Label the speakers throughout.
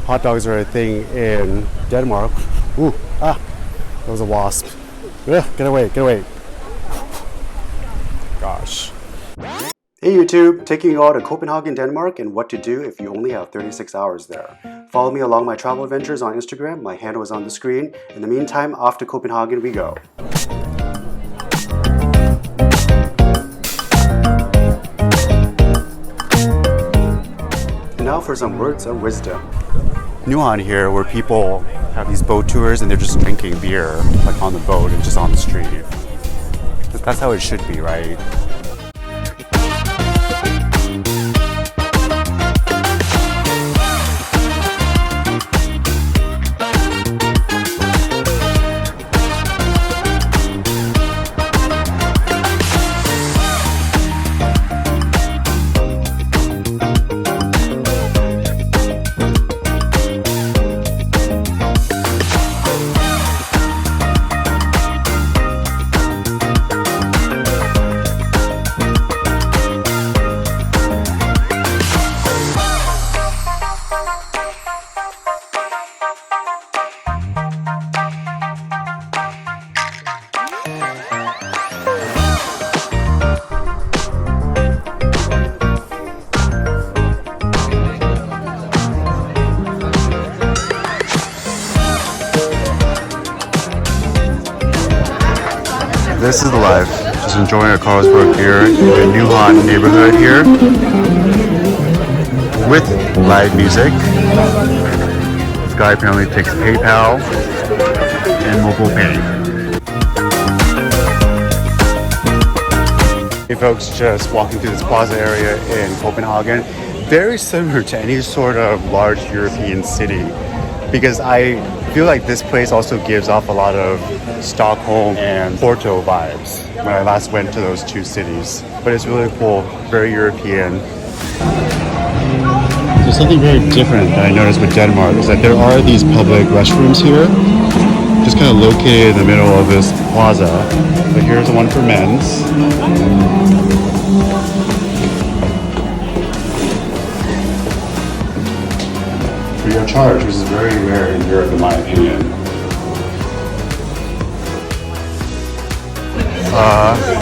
Speaker 1: hot dogs are a thing in Denmark. Ooh, that was a wasp. Ugh, get away, get away. Gosh. Hey YouTube, taking you all to Copenhagen, Denmark, and what to do if you only have 36 hours there. Follow me along my travel adventures on Instagram. My handle is on the screen. In the meantime, off to Copenhagen we go. And now for some words of wisdom. Nyhavn here, where people have these boat tours and they're just drinking beer, like on the boat and just on the street. That's how it should be, right? This is the life. Just enjoying a Carlsberg beer in the Nyhavn neighborhood here with live music. This guy apparently takes PayPal and mobile pay. Hey folks, just walking through this plaza area in Copenhagen. Very similar to any sort of large European city, because I feel like this place also gives off a lot of Stockholm and Porto vibes when I last went to those two cities. But it's really cool, very European. There's something very different that I noticed with Denmark is that there are these public restrooms here, just kind of located in the middle of this plaza. But here's the one for men's. Free of charge, which is very rare in Europe in my opinion.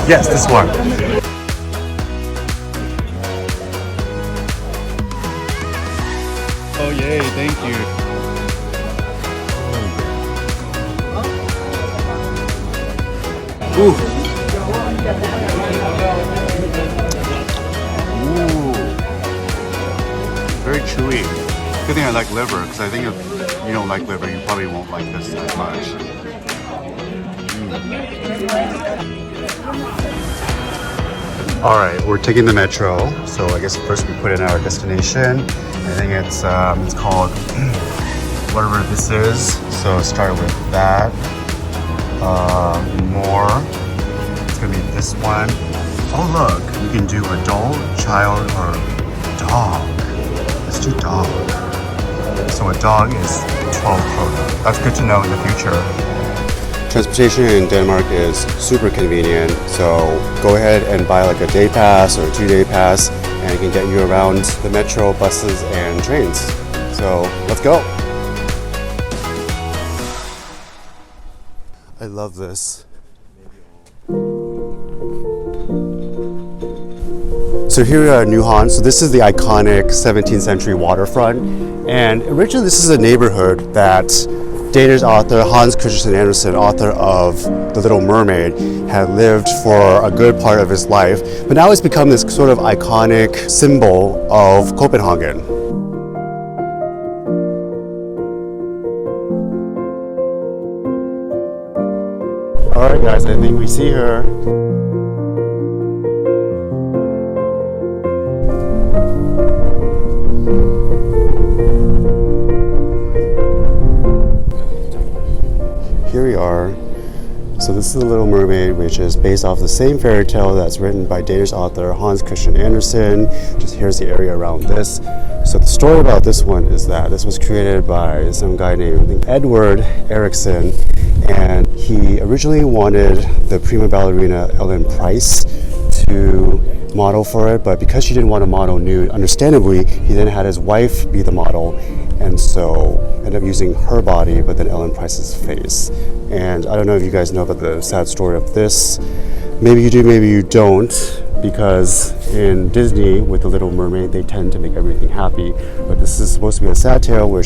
Speaker 1: Yes, this one. Oh yay, thank you. Ooh. Ooh. Very chewy. Good thing I like liver, because I think if you don't like liver, you probably won't like this as much. Alright, we're taking the metro, so I guess first we put in our destination. I think it's called whatever this is, so start with that. More. It's gonna be this one. Oh look, you can do adult, child, or dog. Let's do dog. So a dog is 12 krona. That's good to know in the future. Transportation in Denmark is super convenient, so go ahead and buy like a day pass or a 2-day pass, and it can get you around the metro, buses, and trains. So let's go. I love this. So here we are at Nyhavn. So this is the iconic 17th century waterfront, and originally this is a neighborhood that Danish author Hans Christian Andersen, author of The Little Mermaid, had lived for a good part of his life, but now it's become this sort of iconic symbol of Copenhagen. Alright guys, I think we see her. Here we are. So this is The Little Mermaid, which is based off the same fairy tale that's written by Danish author Hans Christian Andersen. Just here's the area around this. So the story about this one is that this was created by some guy named, I think, Edward Eriksson, and he originally wanted the prima ballerina Ellen Price to model for it, but because she didn't want to model nude, understandably, he then had his wife be the model. and so ended up using her body, but then Ellen Price's face. And I don't know if you guys know about the sad story of this. Maybe you do, maybe you don't, because in Disney with the Little Mermaid, they tend to make everything happy. But this is supposed to be a sad tale where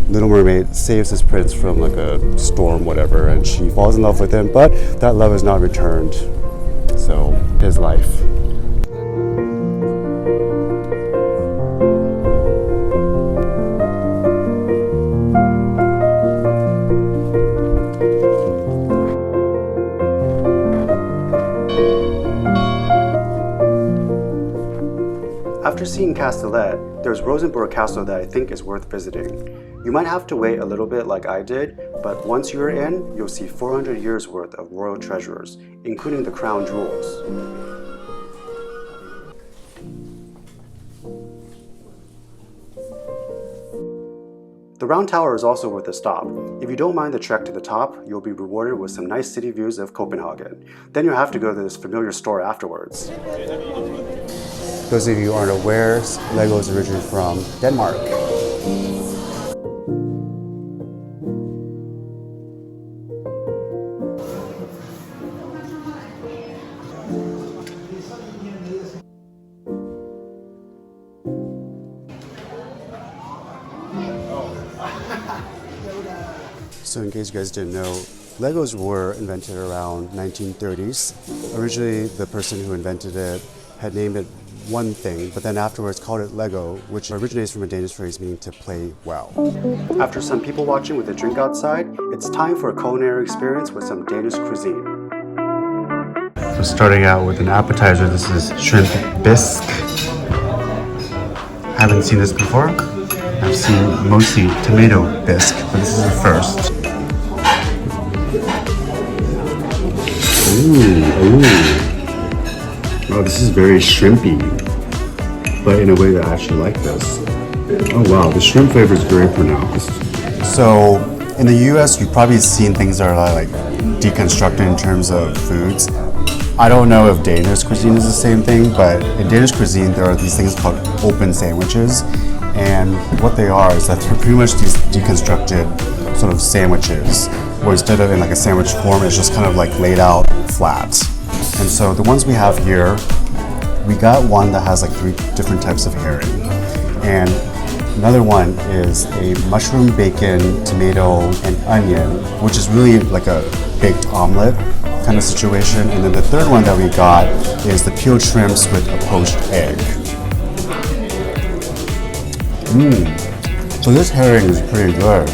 Speaker 1: Little Mermaid saves this prince from like a storm, whatever, and she falls in love with him, but that love is not returned. So, his life. After seeing Kastellet, there's Rosenborg Castle that I think is worth visiting. You might have to wait a little bit like I did, but once you're in, you'll see 400 years worth of royal treasures, including the crown jewels. The round tower is also worth a stop. If you don't mind the trek to the top, you'll be rewarded with some nice city views of Copenhagen. Then you'll have to go to this familiar store afterwards. Those of you who aren't aware, Lego is originally from Denmark. So in case you guys didn't know, Legos were invented around 1930s. Originally, the person who invented it had named it one thing, but then afterwards called it Lego, which originates from a Danish phrase meaning to play well. After some people watching with a drink outside, it's time for a culinary experience with some Danish cuisine. So starting out with an appetizer, this is shrimp bisque. I haven't seen this before. I've seen mostly tomato bisque, but this is the first. Ooh. Oh, this is very shrimpy, but in a way that I actually like this. Oh wow, the shrimp flavor is very pronounced. So in the US, you've probably seen things that are like deconstructed in terms of foods. I don't know if Danish cuisine is the same thing, but in Danish cuisine, there are these things called open sandwiches. And what they are is that they're pretty much these deconstructed sort of sandwiches, where instead of in like a sandwich form, it's just kind of like laid out flat. And so the ones we have here, we got one that has like 3 different types of herring. And another one is a mushroom, bacon, tomato, and onion, which is really like a baked omelet kind of situation. And then the third one that we got is the peeled shrimps with a poached egg. So this herring is pretty good.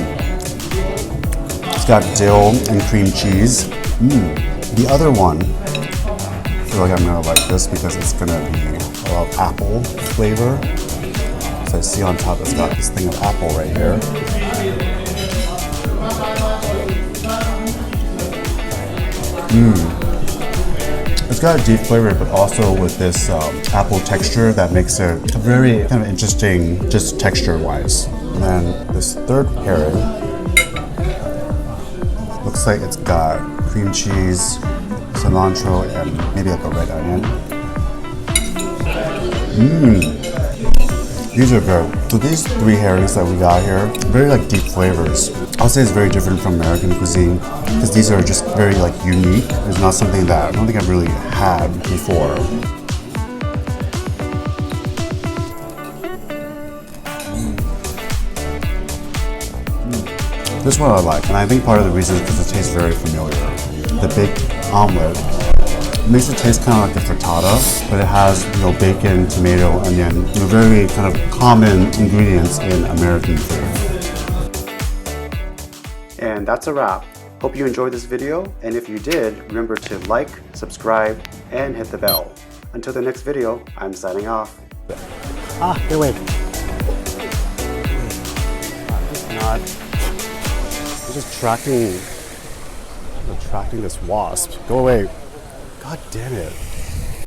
Speaker 1: It's got dill and cream cheese. The other one, I feel like I'm gonna like this because it's gonna be a lot of apple flavor. So I see on top it's got this thing of apple right here. It's got a deep flavor, but also with this apple texture that makes it very kind of interesting, just texture-wise. And then this third herring looks like it's got cream cheese, cilantro, and maybe like a red onion. These are good. So these 3 herrings that we got here, very like deep flavors. I'll say it's very different from American cuisine because these are just very like unique. It's not something that I don't think I've really had before. This one I like, and I think part of the reason is because it tastes very familiar. The baked omelet makes it taste kind of like a frittata, but it has, bacon, tomato, onion, very kind of common ingredients in American food. And that's a wrap. Hope you enjoyed this video, and if you did, remember to like, subscribe, and hit the bell. Until the next video, I'm signing off. Get away. I'm just attracting this wasp. Go away. God damn it.